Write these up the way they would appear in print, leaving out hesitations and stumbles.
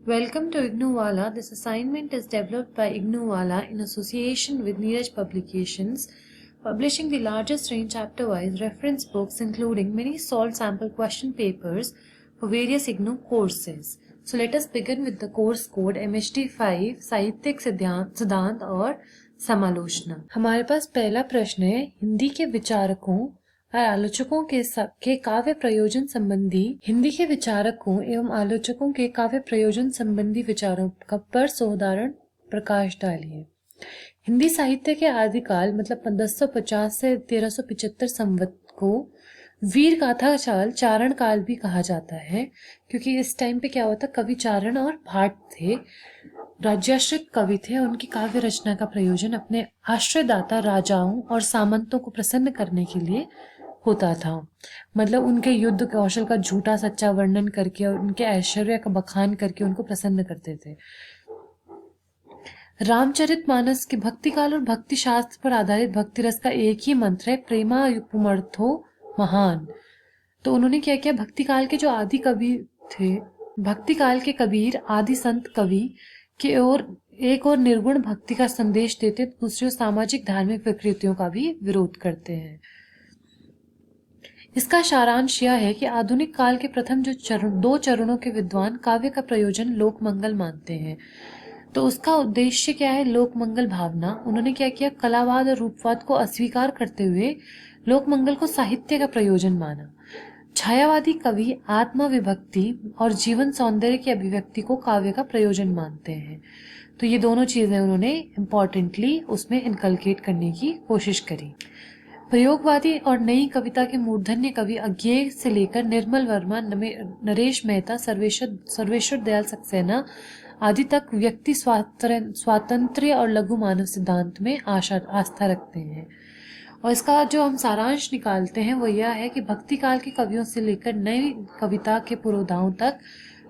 Welcome to Ignuwala. This assignment is developed by Ignuwala in association with Neeraj Publications, publishing the largest range chapter-wise reference books including many solved sample question papers for various IGNU courses. So let us begin with the course code MHD5 साहित्यिक सिद्धांत और समालोचना। हमारे पास पहला प्रश्न है, हिंदी के विचारकों और आलोचकों के काव्य प्रयोजन संबंधी एवं आलोचकों के काव्य प्रयोजन संबंधी विचारों पर सोदाहरण प्रकाश डालिए। हिंदी साहित्य के आदिकाल मतलब 1550 से 1375 संवत को वीर गाथा काल, चारण काल भी कहा जाता है, क्योंकि इस टाइम पे क्या होता, कवि चारण और भाट थे, राज्याश्रित कवि थे। उनकी काव्य रचना का प्रयोजन अपने आश्रयदाता राजाओं और सामंतों को प्रसन्न करने के लिए होता था। मतलब उनके युद्ध कौशल का झूठा सच्चा वर्णन करके और उनके ऐश्वर्य का बखान करके उनको प्रसन्न करते थे। रामचरितमानस के भक्ति काल और भक्ति शास्त्र पर आधारित भक्ति रस का एक ही मंत्र है, प्रेमा पुमर्थो महान। तो उन्होंने क्या किया, भक्ति काल के जो आदि कवि थे, भक्ति काल के कबीर आदि संत कवि के एक और निर्गुण भक्ति का संदेश देते, दूसरी सामाजिक धार्मिक विकृतियों का भी विरोध करते हैं। इसका सारांश यह है कि आधुनिक काल के प्रथम दो चरणों के विद्वान काव्य का प्रयोजन लोक मंगल मानते हैं। तो उसका उद्देश्य क्या है, लोक मंगल भावना। उन्होंने क्या किया, कलावाद और रूपवाद को अस्वीकार करते हुए लोक मंगल को साहित्य का प्रयोजन माना। छायावादी कवि आत्मा विभक्ति और जीवन सौंदर्य की अभिव्यक्ति को काव्य का प्रयोजन मानते हैं। तो ये दोनों चीजें उन्होंने इम्पोर्टेंटली उसमें इनकलकेट करने की कोशिश करी। प्रयोगवादी और नई कविता के मूर्धन्य कवि अज्ञेय से लेकर निर्मल वर्मा, नरेश मेहता, सर्वेश्वर दयाल सक्सेना आदि तक व्यक्ति स्वातंत्र्य और लघु मानव सिद्धांत में आस्था रखते हैं। और इसका जो हम सारांश निकालते हैं वो यह है कि भक्ति काल के कवियों से लेकर नई कविता के पुरोधाओं तक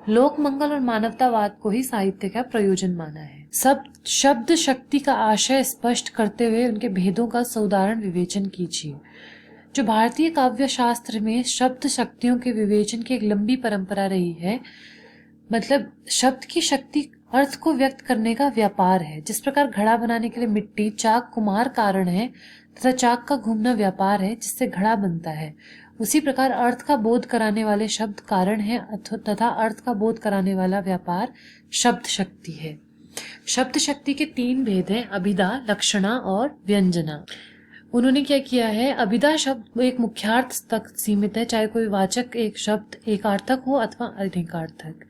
लोक मंगल और मानवतावाद को ही साहित्य का प्रयोजन माना है। सब शब्द शक्ति का आशय स्पष्ट करते हुए उनके भेदों का सौदाहरण विवेचन कीजिए। जो भारतीय काव्य शास्त्र में शब्द शक्तियों के विवेचन की एक लंबी परंपरा रही है, मतलब शब्द की शक्ति अर्थ को व्यक्त करने का व्यापार है। जिस प्रकार घड़ा बनाने के लिए मिट्टी, चाक, कुम्हार कारण है तथा चाक का घूमना व्यापार है जिससे घड़ा बनता है, उसी प्रकार अर्थ का बोध कराने वाले शब्द कारण है तथा अर्थ का बोध कराने वाला व्यापार शब्द शक्ति है। शब्द शक्ति के तीन भेद हैं, अभिधा, लक्षणा और व्यंजना। उन्होंने क्या किया है, अभिधा शब्द एक मुख्यार्थ तक सीमित है, चाहे कोई वाचक एक शब्द एकार्थक हो अथवा अनेकार्थक।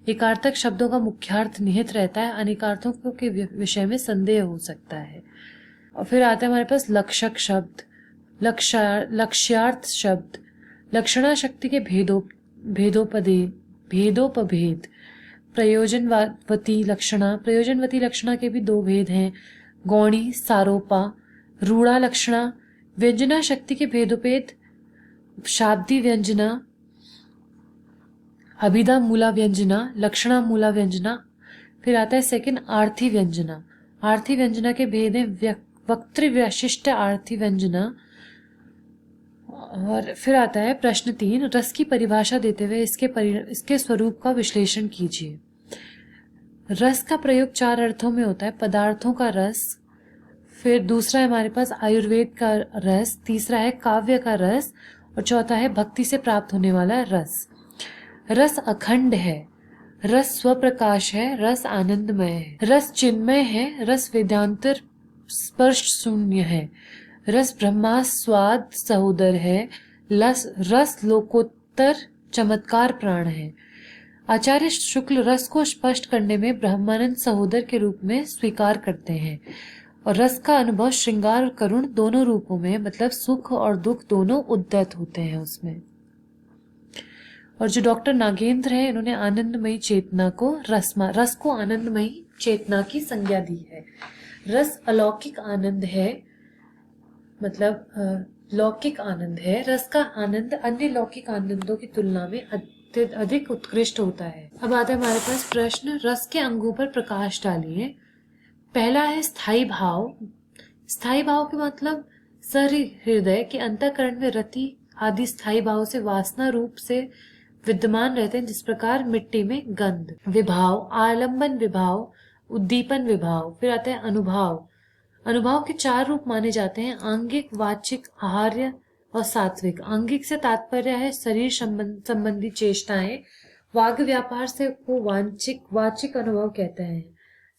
एकार्थक शब्दों का मुख्यार्थ निहित रहता है, अनेकार्थों के विषय में संदेह हो सकता है। और फिर आता है हमारे पास लक्षक शब्द, लक्ष्यार्थ शब्द, लक्षणा शक्ति के भेदोपभेद, प्रयोजनवती लक्षणा के भी दो भेद हैं, गौणी, सारोपा, रूढ़ा लक्षणा। व्यंजना शक्ति के भेदोपेद, शाब्दी व्यंजना, अभिधा मूला व्यंजना, लक्षणा मूला व्यंजना। फिर आता है सेकंड आर्थी व्यंजना। आर्थी व्यंजना के भेद हैं वक्तृ विशिष्ट आर्थी व्यंजना। और फिर आता है प्रश्न 3, रस की परिभाषा देते हुए इसके स्वरूप का विश्लेषण कीजिए। रस का प्रयोग 4 अर्थों में होता है, पदार्थों का रस, फिर दूसरा है हमारे पास आयुर्वेद का रस, तीसरा है काव्य का रस और चौथा है भक्ति से प्राप्त होने वाला रस। रस अखंड है, रस स्वप्रकाश है, रस आनंदमय है, रस चिन्मय है, रस वेदांतर स्पर्श शून्य है, रस ब्रह्मास्वाद सहोदर है, रस लोकोत्तर चमत्कार प्राण है। आचार्य शुक्ल रस को स्पष्ट करने में ब्रह्मानंद सहोदर के रूप में स्वीकार करते हैं और रस का अनुभव श्रृंगार और करुण दोनों रूपों में, मतलब सुख और दुख दोनों उद्यत होते हैं उसमें। और जो डॉक्टर नागेंद्र है, इन्होंने आनंदमयी चेतना को रस को आनंदमयी चेतना की संज्ञा दी है। रस अलौकिक आनंद है, मतलब लौकिक आनंद है। रस का आनंद अन्य लौकिक आनंदों की तुलना में अधिक उत्कृष्ट होता है। अब आता है हमारे पास प्रश्न, रस के अंगों पर प्रकाश डालिए। पहला है स्थायी भाव। स्थायी भाव के मतलब हृदय के अंतःकरण में रति आदि स्थायी भाव से वासना रूप से विद्यमान रहते हैं, जिस प्रकार मिट्टी में गंध। विभाव, आलंबन विभाव, उद्दीपन विभाव। फिर आते हैं अनुभाव। अनुभाव के 4 रूप माने जाते हैं, आंगिक, वाचिक, आहार्य और सात्विक। आंगिक से तात्पर्य है शरीर संबंधी चेष्टाएं। वाग व्यापार से को वाचिक अनुभव कहते हैं।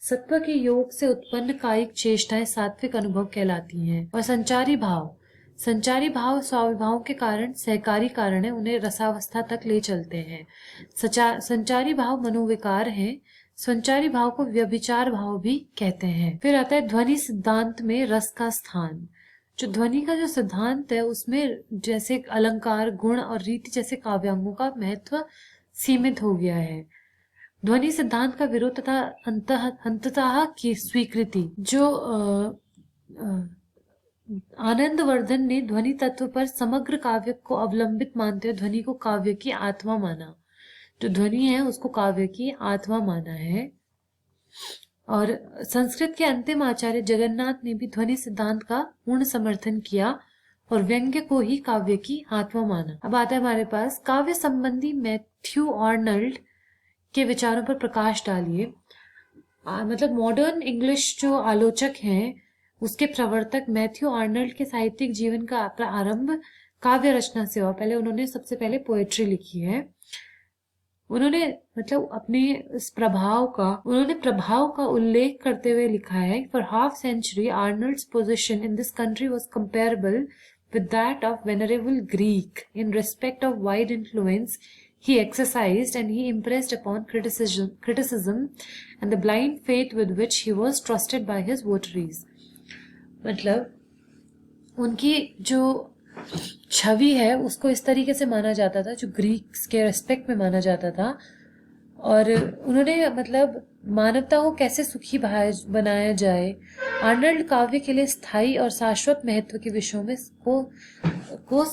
सत्व के योग से उत्पन्न कायिक चेष्टाएं सात्विक अनुभव कहलाती हैं। और संचारी भाव, संचारी भाव स्वाविभाव के कारण सहकारी कारण है, उन्हें रसावस्था तक ले चलते हैं। संचारी भाव मनोविकार हैं। संचारी भाव को व्यभिचार भाव भी कहते हैं। फिर आता है ध्वनि सिद्धांत में रस का स्थान। जो ध्वनि का जो सिद्धांत है उसमें जैसे अलंकार, गुण और रीति जैसे काव्यांगों का महत्व सीमित हो गया है। ध्वनि सिद्धांत का विरोध तथा अंततः की स्वीकृति। जो आनंदवर्धन ने ध्वनि तत्व पर समग्र काव्य को अवलंबित मानते हुए ध्वनि को काव्य की आत्मा माना। जो ध्वनि है उसको काव्य की आत्मा माना है। और संस्कृत के अंतिम आचार्य जगन्नाथ ने भी ध्वनि सिद्धांत का पूर्ण समर्थन किया और व्यंग्य को ही काव्य की आत्मा माना। अब आता है हमारे पास काव्य संबंधी मैथ्यू आर्नल्ड के विचारों पर प्रकाश डालिए। मतलब मॉडर्न इंग्लिश जो आलोचक हैं उसके प्रवर्तक मैथ्यू आर्नल्ड के साहित्यिक जीवन का प्रारंभ काव्य रचना से हुआ। पहले उन्होंने सबसे पहले पोएट्री लिखी है। उन्होंने मतलब अपने इस प्रभाव का उल्लेख करते हुए लिखा है, for half century Arnold's position in this country was comparable with that of venerable Greek in respect of wide influence he exercised, and he impressed upon criticism and the blind faith with which he was trusted by his votaries. मतलब उनकी जो छवि है उसको इस तरीके से माना जाता था, जो ग्रीक्स के रेस्पेक्ट में माना जाता था। और उन्होंने मतलब मानवता को कैसे सुखी बनाया जाए, आर्नल्ड काव्य के लिए स्थायी और शाश्वत महत्व के विषयों में को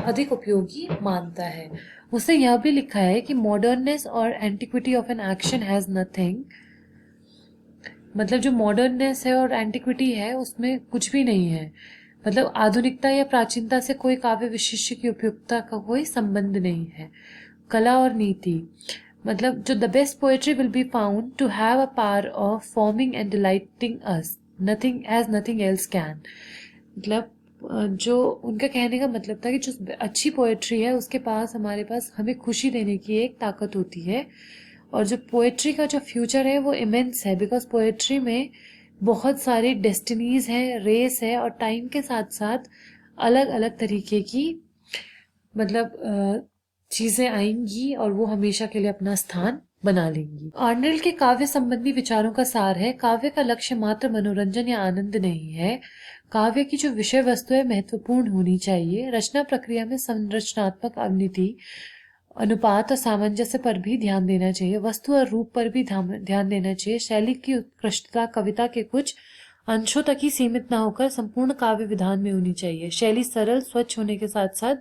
अधिक उपयोगी मानता है। उसने यह भी लिखा है कि मॉडर्ननेस और antiquity of an action has nothing. मतलब जो मॉडर्ननेस है और एंटिक्विटी है उसमें कुछ भी नहीं है। मतलब आधुनिकता या प्राचीनता से कोई काव्य विशिष्ट की उपयुक्तता का कोई संबंध नहीं है। कला और नीति, मतलब जो the best poetry will be found to have a power of forming and delighting us, nothing else can. मतलब जो उनका कहने का मतलब था कि जो अच्छी पोएट्री है उसके पास हमारे पास हमें खुशी देने की एक ताकत होती है। और जो पोएट्री का जो फ्यूचर है वो इमेंस है, बिकॉज पोएट्री में बहुत सारी डेस्टिनीज हैं, रेस है और टाइम के साथ साथ अलग अलग तरीके की मतलब चीजें आएंगी और वो हमेशा के लिए अपना स्थान बना लेंगी। आर्नल्ड के काव्य संबंधी विचारों का सार है, काव्य का लक्ष्य मात्र मनोरंजन या आनंद नहीं है। काव्य की जो विषय वस्तु है महत्वपूर्ण होनी चाहिए। रचना प्रक्रिया में संरचनात्मक अवनीति, अनुपात और सामंजस्य पर भी ध्यान देना चाहिए। वस्तु और रूप पर भी ध्यान देना चाहिए। शैली की उत्कृष्टता कविता के कुछ अंशों तक ही सीमित न होकर संपूर्ण काव्य विधान में होनी चाहिए। शैली सरल स्वच्छ होने के साथ साथ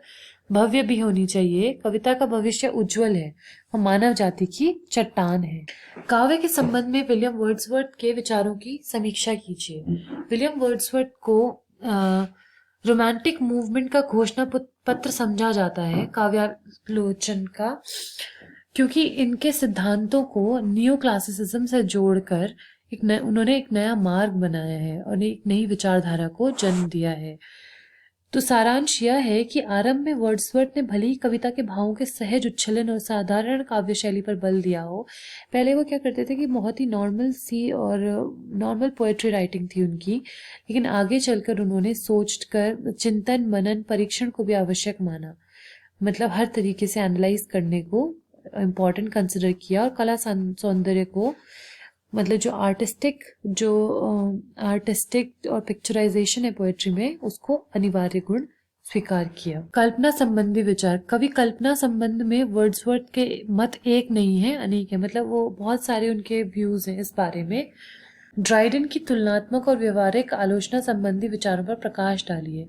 भव्य भी होनी चाहिए। कविता का भविष्य उज्जवल है और मानव जाति की चट्टान है। काव्य के संबंध में विलियम वर्ड्सवर्थ के विचारों की समीक्षा कीजिए। विलियम वर्ड्सवर्थ को रोमांटिक मूवमेंट का घोषणा पत्र समझा जाता है काव्यालोचन का, क्योंकि इनके सिद्धांतों को नियो क्लासिसिज्म से जोड़कर उन्होंने एक नया मार्ग बनाया है और एक नई विचारधारा को जन्म दिया है। तो सारांश यह है कि आरंभ में वर्ड्सवर्थ ने भली कविता के भावों के सहज उच्छलन और साधारण काव्य शैली पर बल दिया हो। पहले वो क्या करते थे कि बहुत ही नॉर्मल सी और नॉर्मल पोएट्री राइटिंग थी उनकी, लेकिन आगे चलकर उन्होंने सोचकर चिंतन, मनन, परीक्षण को भी आवश्यक माना। मतलब हर तरीके से एनालाइज करने को इम्पोर्टेंट कंसिडर किया और कला सौंदर्य को, मतलब जो आर्टिस्टिक और पिक्चराइजेशन है पोएट्री में, उसको अनिवार्य गुण स्वीकार किया। कल्पना संबंधी विचार, कवि कल्पना संबंध में वर्ड्सवर्थ के मत एक नहीं है, अनेक है। मतलब वो बहुत सारे उनके व्यूज हैं इस बारे में। ड्राइडन की तुलनात्मक और व्यवहारिक आलोचना संबंधी विचारों पर प्रकाश डालिए।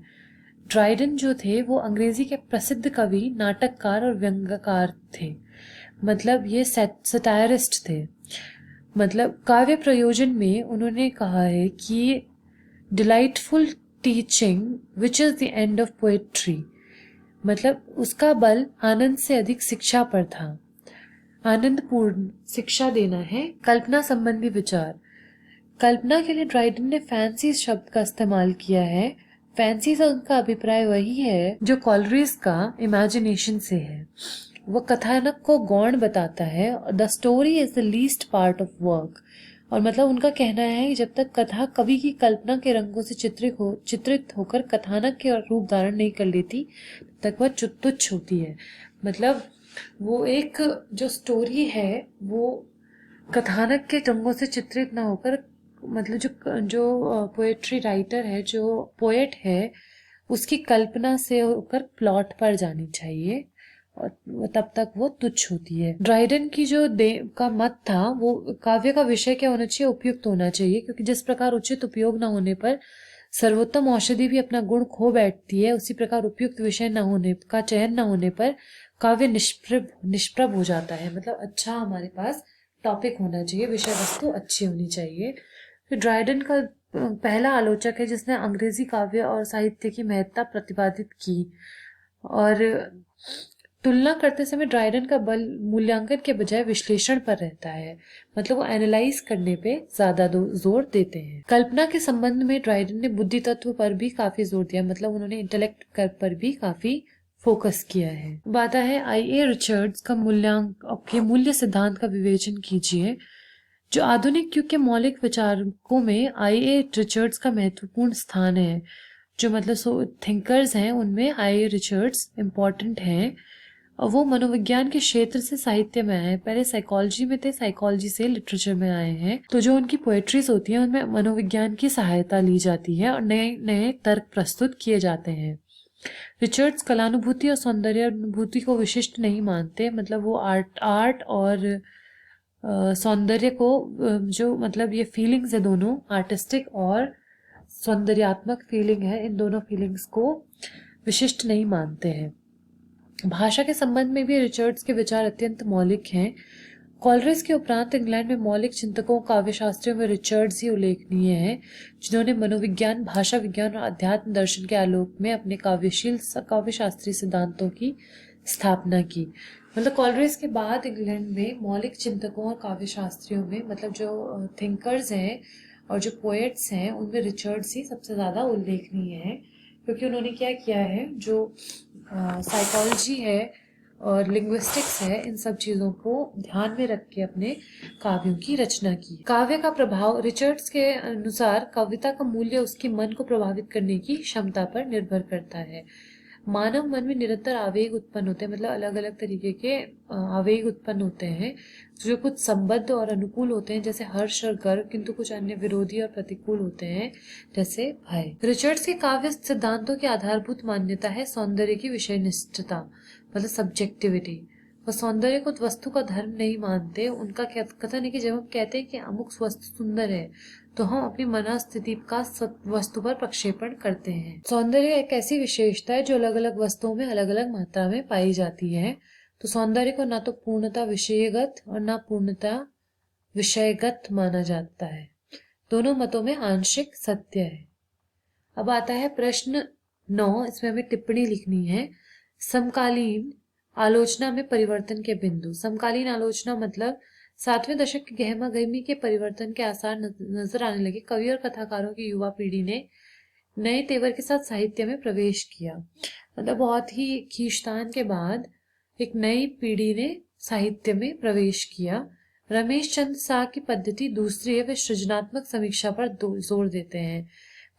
ड्राइडन जो थे वो अंग्रेजी के प्रसिद्ध कवि, नाटककार और व्यंग्यकार थे। मतलब ये सटायरिस्ट थे। मतलब काव्य प्रयोजन में उन्होंने कहा है कि delightful teaching which is the end of poetry. मतलब उसका बल आनंद से अधिक शिक्षा पर था। आनंदपूर्ण शिक्षा देना है। कल्पना संबंधी विचार। कल्पना के लिए ड्राइडन ने फैंसी शब्द का इस्तेमाल किया है। फैंसी से उनका अभिप्राय वही है जो कॉलरिज का इमेजिनेशन से है। वह कथानक को गौण बताता है और the story is the least part of work. और मतलब उनका कहना है कि जब तक कथा कवि की कल्पना के रंगों से चित्रित होकर कथानक के रूप धारण नहीं कर लेती, तब तक वह तुच्छ होती है। मतलब वो एक जो स्टोरी है वो कथानक के रंगों से चित्रित ना होकर, मतलब जो जो पोएट्री राइटर है, जो पोएट है, उसकी कल्पना से होकर प्लॉट पर जानी चाहिए और तब तक वो तुच्छ होती है। ड्राइडन की जो का मत था वो काव्य का विषय क्या होना चाहिए, उपयुक्त होना चाहिए, क्योंकि जिस प्रकार उचित उपयोग न होने पर सर्वोत्तम औषधि भी अपना गुण खो बैठती है, उसी प्रकार उपयुक्त विषय न होने का चयन न होने पर काव्य निष्प्रभ हो जाता है। मतलब अच्छा हमारे पास टॉपिक होना चाहिए, विषय वस्तु अच्छी होनी चाहिए। फिर ड्राइडन का पहला आलोचक है जिसने अंग्रेजी काव्य और साहित्य की महत्ता प्रतिपादित की। और तुलना करते समय ड्राइडन का बल मूल्यांकन के बजाय विश्लेषण पर रहता है। मतलब वो एनालाइज करने पे ज्यादा जोर देते हैं। कल्पना के संबंध में ड्राइडन ने बुद्धि तत्व पर भी काफी जोर दिया। मतलब उन्होंने इंटेलेक्ट पर भी काफी फोकस किया है। बात है आई.ए. रिचर्ड्स का मूल्य सिद्धांत का विवेचन कीजिए। जो आधुनिक युग के मौलिक विचारकों में आई.ए. रिचर्ड्स का महत्वपूर्ण स्थान है। जो मतलब थिंकर्स हैं उनमें आई.ए. रिचर्ड्स इम्पोर्टेंट हैं और वो मनोविज्ञान के क्षेत्र से साहित्य में आए हैं। पहले साइकोलॉजी में थे, साइकोलॉजी से लिटरेचर में आए हैं। तो जो उनकी पोएट्रीज होती हैं उनमें मनोविज्ञान की सहायता ली जाती है और नए नए तर्क प्रस्तुत किए जाते हैं। रिचर्ड्स कलानुभूति और सौंदर्यानुभूति को विशिष्ट नहीं मानते। मतलब वो आर्ट और सौंदर्य को जो मतलब ये फीलिंग्स है दोनों, आर्टिस्टिक और सौंदर्यात्मक फीलिंग है, इन दोनों फीलिंग्स को विशिष्ट नहीं मानते हैं। भाषा के संबंध में भी रिचर्ड्स के विचार अत्यंत मौलिक हैं। कॉलरिज के उपरांत इंग्लैंड में मौलिक चिंतकों काव्यशास्त्रियों में रिचर्ड्स ही उल्लेखनीय हैं, जिन्होंने मनोविज्ञान, भाषा विज्ञान और अध्यात्म दर्शन के आलोक में अपने काव्यशास्त्रीय सिद्धांतों की स्थापना की। मतलब कॉलरिज के बाद इंग्लैंड में मौलिक चिंतकों और काव्यशास्त्रियों में, मतलब जो थिंकर्स हैं और जो पोएट्स हैं, उनमें रिचर्ड्स ही सबसे ज्यादा उल्लेखनीय है, क्योंकि उन्होंने क्या किया है, जो साइकोलॉजी है और लिंग्विस्टिक्स है, इन सब चीजों को ध्यान में रख के अपने काव्यों की रचना की। काव्य का प्रभाव। रिचर्ड्स के अनुसार कविता का मूल्य उसके मन को प्रभावित करने की क्षमता पर निर्भर करता है। मानव मन में निरंतर आवेग उत्पन्न होते हैं। मतलब अलग अलग तरीके के आवेग उत्पन्न होते हैं, जो कुछ संबद्ध और अनुकूल होते हैं जैसे हर्ष और गर्व, किंतु कुछ अन्य विरोधी और प्रतिकूल होते हैं जैसे भय। रिचर्ड्स के काव्य सिद्धांतों की आधारभूत मान्यता है सौंदर्य की विषयनिष्ठता, मतलब सब्जेक्टिविटी। वह सौंदर्य को वस्तु का धर्म नहीं मानते। उनका कथन है कि जब हम कहते हैं कि अमुक वस्तु सुंदर है तो हम अपनी मनस्थिति का वस्तु पर प्रक्षेपण करते हैं। सौंदर्य एक ऐसी विशेषता है जो अलग अलग वस्तुओं में अलग अलग मात्रा में पाई जाती है। तो सौंदर्य को ना तो पूर्णता विषयगत और ना पूर्णता विषयगत माना जाता है। दोनों मतों में आंशिक सत्य है। अब आता है प्रश्न 9। इसमें हमें टिप्पणी लिखनी है। समकालीन आलोचना में परिवर्तन के बिंदु। समकालीन आलोचना मतलब 7वें दशक के गहमा गहमी के परिवर्तन के आसार नजर आने लगे। कवि और कथाकारों की युवा पीढ़ी ने नए तेवर के साथ साहित्य में प्रवेश किया। मतलब बहुत ही खींचतान के बाद एक नई पीढ़ी ने साहित्य में प्रवेश किया। रमेश चंद्र शाह की पद्धति दूसरी है। वे सृजनात्मक समीक्षा पर जोर देते हैं।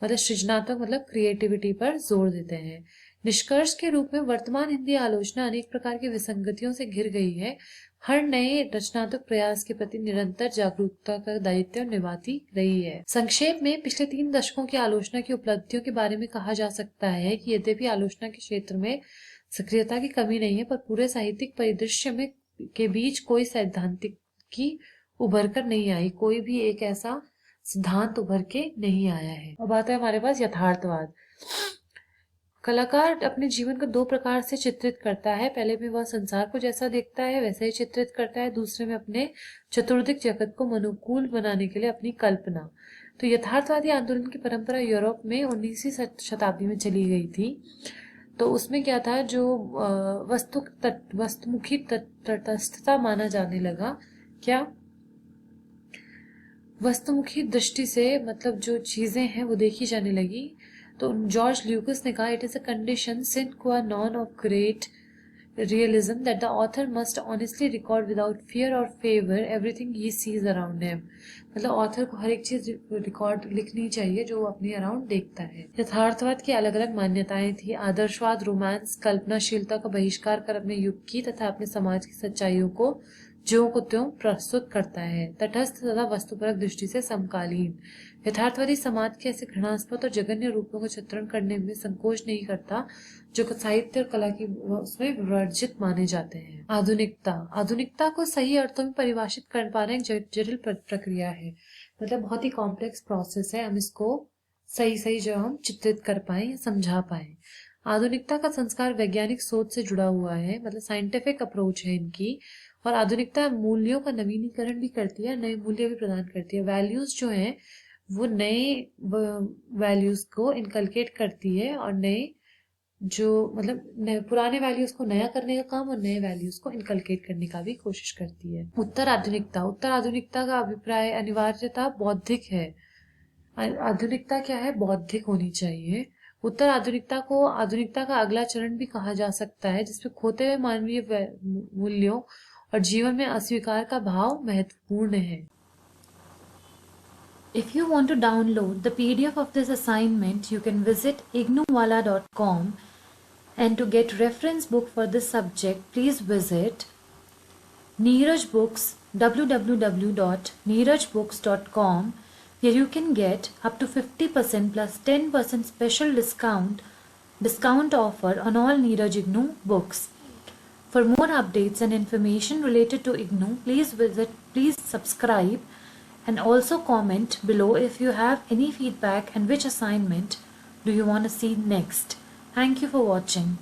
मतलब सृजनात्मक मतलब क्रिएटिविटी पर जोर देते हैं। निष्कर्ष के रूप में वर्तमान हिंदी आलोचना अनेक प्रकार की विसंगतियों से घिर गई है। हर नए रचनात्मक प्रयास के प्रति निरंतर जागरूकता का दायित्व निभाती रही है। संक्षेप में पिछले 3 दशकों की आलोचना की उपलब्धियों के बारे में कहा जा सकता है कि यद्यपि आलोचना के क्षेत्र में सक्रियता की कमी नहीं है, पर पूरे साहित्यिक परिदृश्य में के बीच कोई सैद्धांतिक की उभर कर नहीं आई। कोई भी एक ऐसा सिद्धांत उभर के नहीं आया है। अब आता है हमारे पास यथार्थवाद। कलाकार अपने जीवन को 2 प्रकार से चित्रित करता है। पहले में वह संसार को जैसा देखता है वैसा ही चित्रित करता है। दूसरे में अपने चतुर्दिक जगत को अनुकूल बनाने के लिए अपनी कल्पना। तो यथार्थवादी आंदोलन की परंपरा यूरोप में 19वीं शताब्दी में चली गई थी। तो उसमें क्या था, जो वस्तुमुखी तटस्थता माना जाने लगा। क्या? वस्तुमुखी दृष्टि से मतलब जो चीजें हैं वो देखी जाने लगी। तो जॉर्ज ल्यूकस ने कहा, इट इज अ कंडीशन सिन क्वा none of great realism that the author must honestly record without fear or favor everything he sees around him। मतलब ऑथर को हर एक चीज रिकॉर्ड लिखनी चाहिए जो वो अपने अराउंड देखता है। यथार्थवाद की अलग अलग मान्यताएं थी। आदर्शवाद रोमांस कल्पनाशीलता का बहिष्कार कर अपने युग की तथा अपने समाज की सच्चाइयों को ज्यों को त्यों प्रस्तुत करता है। तटस्थ तथा वस्तुपरक दृष्टि से समकालीन यथार्थवादी समाज के ऐसे घृणास्पद और जघन्य रूपों का चित्रण करने में संकोच नहीं करता जो साहित्य और कला की उसमें वर्जित माने जाते हैं। आधुनिकता को सही अर्थों में परिभाषित कर पाना एक जटिल प्रक्रिया है। मतलब बहुत ही कॉम्प्लेक्स प्रोसेस है, हम इसको सही जो हम चित्रित कर पाए या समझा पाए। आधुनिकता का संस्कार वैज्ञानिक सोच से जुड़ा हुआ है, मतलब साइंटिफिक अप्रोच है इनकी। और आधुनिकता मूल्यों का नवीनीकरण भी करती है, नए मूल्य भी प्रदान करती है। वैल्यूज जो हैं वो नए वैल्यूज को इनकलकेट करती है और नए जो मतलब पुराने वैल्यूज को नया करने का काम और नए वैल्यूज को इनकलकेट करने का भी कोशिश करती है। उत्तर आधुनिकता का अभिप्राय अनिवार्यता बौद्धिक है। आधुनिकता क्या है? बौद्धिक होनी चाहिए। उत्तर आधुनिकता को आधुनिकता का अगला चरण भी कहा जा सकता है, जिसमें खोते हुए मानवीय मूल्यों और जीवन में अस्वीकार का भाव महत्वपूर्ण है। If you want to download the PDF of this assignment, you can visit ignuwala.com, and to get reference book for this subject, please visit Neeraj Books, www.neerajbooks.com, where you can get up to 50% plus 10% special discount offer on all Neeraj IGNOU books. For more updates and information related to IGNOU, please subscribe and also comment below if you have any feedback and which assignment do you want to see next. Thank you for watching.